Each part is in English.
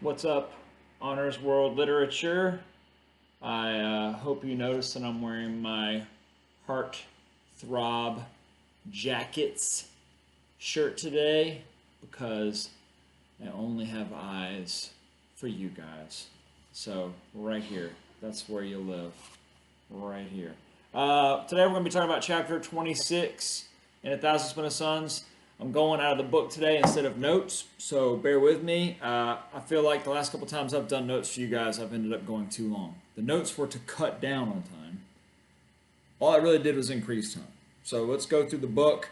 What's up, Honors World Literature? I hope you noticed that I'm wearing my Heart Throb Jackets shirt today because I only have eyes for you guys. So, right here, that's where you live. Right here. Today we're going to be talking about chapter 26 in A Thousand Splendid Suns. I'm going out of the book today instead of notes, so bear with me. I feel like the last couple times I've done notes for you guys, I've ended up going too long. The notes were to cut down on time. All I really did was increase time. So let's go through the book.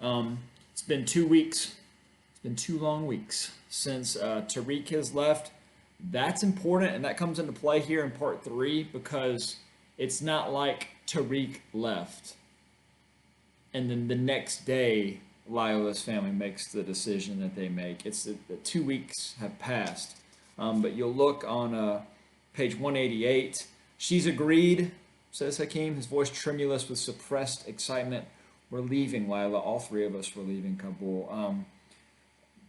It's been 2 weeks. It's been 2 long weeks since Tariq has left. That's important, and that comes into play here in part 3 because it's not like Tariq left and then the next day Lila's family makes the decision that they make. It's that 2 weeks have passed. But you'll look on page 188. She's agreed, says Hakim, his voice tremulous with suppressed excitement. We're leaving, Lila. All three of us were leaving Kabul.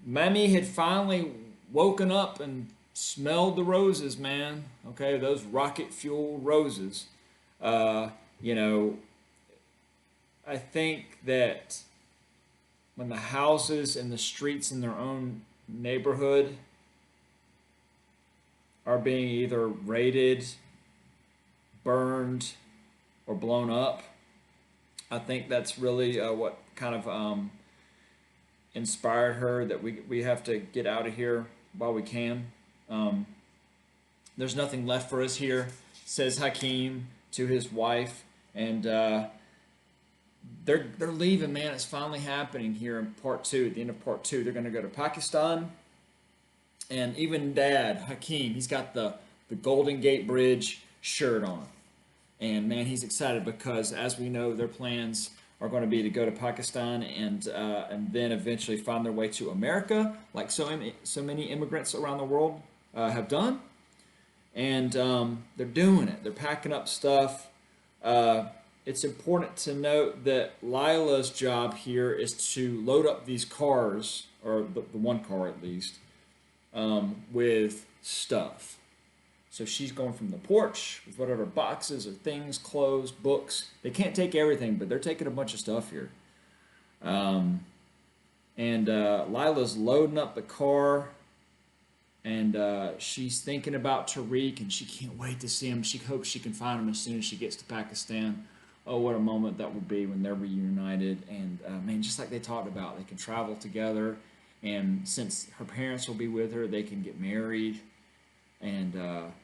Mammy had finally woken up and smelled the roses, man. Okay, those rocket fuel roses. Uh, you know, I think that when the houses and the streets in their own neighborhood are being either raided, burned, or blown up, I think that's really what kind of inspired her that we have to get out of here while we can. Um, there's nothing left for us here, says Hakim to his wife, and they're leaving, man. It's finally happening here in part 2. At the end of part 2, they're going to go to Pakistan, and even Dad Hakim, he's got the Golden Gate Bridge shirt on, and man, he's excited because, as we know, their plans are going to be to go to Pakistan and then eventually find their way to America, like so many immigrants around the world have done, and they're doing it. They're packing up stuff. It's important to note that Lila's job here is to load up these cars, or the one car at least, with stuff. So she's going from the porch with whatever boxes or things, clothes, books. They can't take everything, but they're taking a bunch of stuff here. And Lila's loading up the car, and she's thinking about Tariq, and she can't wait to see him. She hopes she can find him as soon as she gets to Pakistan. Oh, what a moment that will be when they're reunited. And man, just like they talked about, they can travel together. And since her parents will be with her, they can get married. And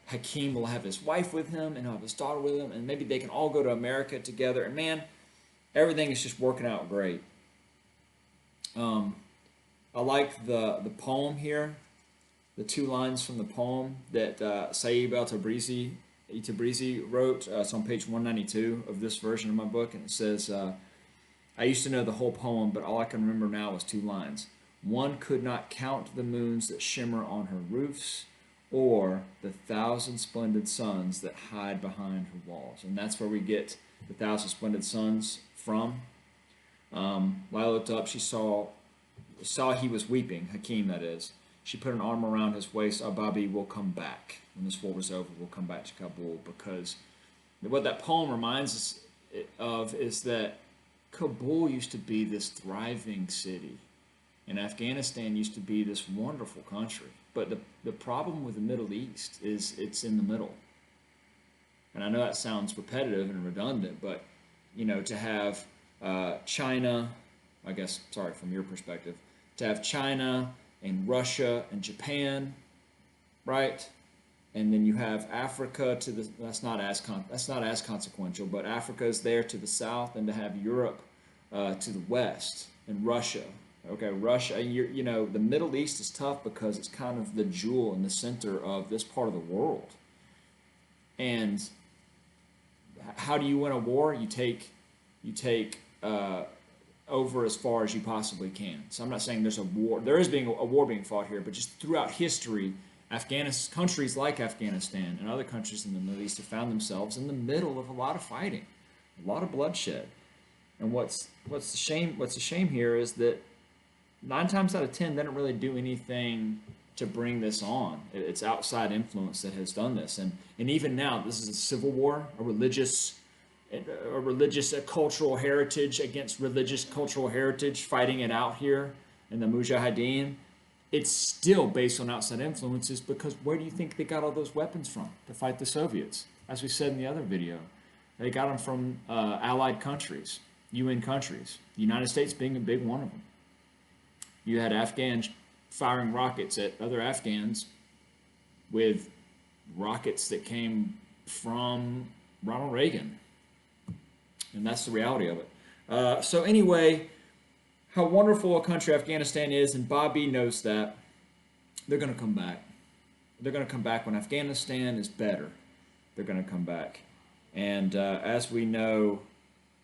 Hakim will have his wife with him, and he'll have his daughter with him. And maybe they can all go to America together. And man, everything is just working out great. I like the poem here, the 2 lines from the poem that Saib al-Tabrizi wrote. It's on page 192 of this version of my book, and it says, I used to know the whole poem, but all I can remember now is 2 lines. One could not count the moons that shimmer on her roofs, or the 1,000 splendid suns that hide behind her walls. And that's where we get the 1,000 splendid suns from. Lila looked up. She saw he was weeping, Hakim that is. She put an arm around his waist. Bobby will come back. When this war is over, we'll come back to Kabul, because what that poem reminds us of is that Kabul used to be this thriving city, and Afghanistan used to be this wonderful country. But the problem with the Middle East is it's in the middle. And I know that sounds repetitive and redundant, but to have China, I guess, sorry, from your perspective, to have China and Russia and Japan, right? And then you have Africa to the that's not as consequential, but Africa is there to the south, and to have Europe to the west, and Russia. Okay, Russia. The Middle East is tough because it's kind of the jewel in the center of this part of the world. And how do you win a war? You take over as far as you possibly can. So I'm not saying there's a war. There is a war being fought here, but just throughout history, countries like Afghanistan and other countries in the Middle East have found themselves in the middle of a lot of fighting, a lot of bloodshed. And what's the shame here is that 9 times out of 10 they don't really do anything to bring this on. It's outside influence that has done this, and even now, this is a civil war, a cultural heritage against religious cultural heritage, fighting it out here in the Mujahideen. It's still based on outside influences, because where do you think they got all those weapons from to fight the Soviets? As we said in the other video, they got them from allied countries, UN countries, the United States being a big one of them. You had Afghans firing rockets at other Afghans with rockets that came from Ronald Reagan. And that's the reality of it. So anyway, how wonderful a country Afghanistan is, and Bobby knows that. They're going to come back. They're going to come back when Afghanistan is better. They're going to come back. And as we know,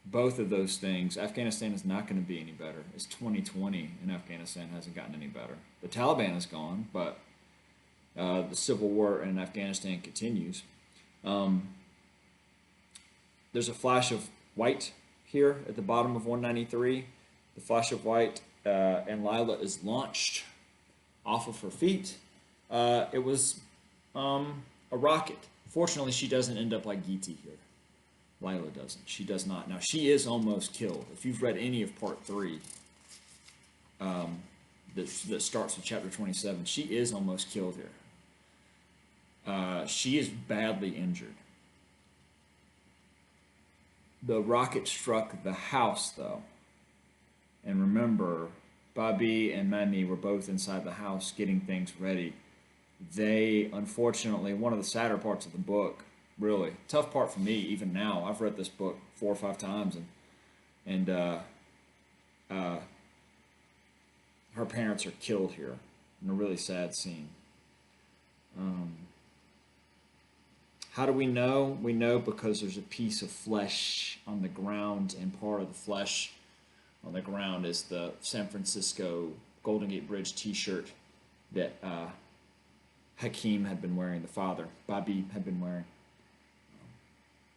both of those things, Afghanistan is not going to be any better. It's 2020, and Afghanistan hasn't gotten any better. The Taliban is gone, but the civil war in Afghanistan continues. There's a flash of white here at the bottom of 193. The flash of white, and Lila is launched off of her feet. It was a rocket. Fortunately, she doesn't end up like Geeti here. Lila doesn't. She does not. Now, she is almost killed. If you've read any of part 3, that starts with chapter 27, she is almost killed here. She is badly injured. The rocket struck the house, though. And remember, Bobby and Mami were both inside the house getting things ready. They, unfortunately, one of the sadder parts of the book, really, tough part for me, even now, I've read this book 4 or 5 times, and her parents are killed here in a really sad scene. How do we know? We know because there's a piece of flesh on the ground, and part of the flesh on the ground is the San Francisco Golden Gate Bridge t-shirt that Hakeem had been wearing, the father, Bobby had been wearing.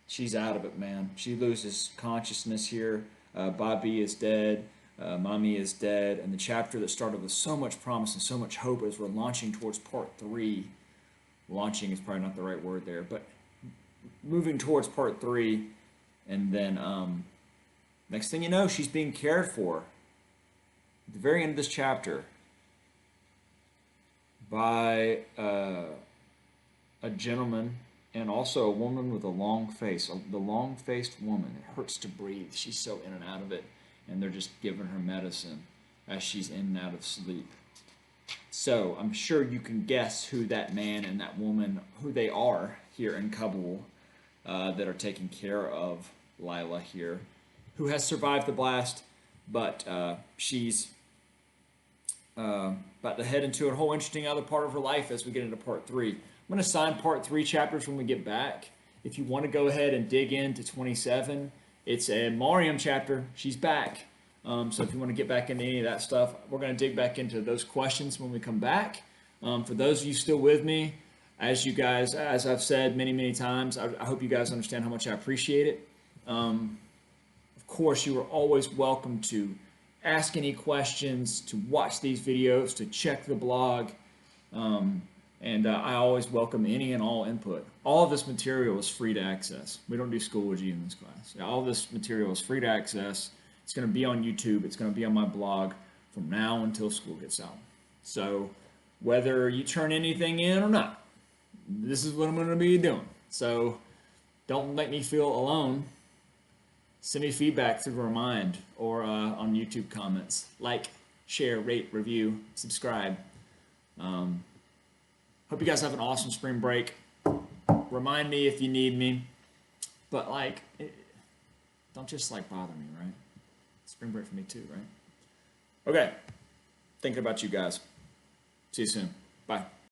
She's out of it, man. She loses consciousness here. Bobby is dead. Mommy is dead. And the chapter that started with so much promise and so much hope as we're launching towards part 3. Launching is probably not the right word there, but moving towards part 3. And then next thing you know, she's being cared for at the very end of this chapter by a gentleman and also a woman with a long face. The long-faced woman. It hurts to breathe. She's so in and out of it. And they're just giving her medicine as she's in and out of sleep. So I'm sure you can guess who that man and that woman, who they are here in Kabul, that are taking care of Lila here, who has survived the blast, but she's about to head into a whole interesting other part of her life as we get into part 3. I'm going to assign part 3 chapters when we get back. If you want to go ahead and dig into 27, it's a Mariam chapter. She's back. So if you want to get back into any of that stuff, we're going to dig back into those questions when we come back. For those of you still with me, as I've said many, many times, I hope you guys understand how much I appreciate it. Of course, you are always welcome to ask any questions, to watch these videos, to check the blog. And I always welcome any and all input. All of this material is free to access. We don't do Schoology in this class. All of this material is free to access. It's going to be on YouTube. It's going to be on my blog from now until school gets out. So whether you turn anything in or not, this is what I'm going to be doing. So don't make me feel alone. Send me feedback through Remind or on YouTube comments. Like, share, rate, review, subscribe. Hope you guys have an awesome spring break. Remind me if you need me. But don't just bother me, right? Spring break for me too, right? Okay. Thinking about you guys. See you soon. Bye.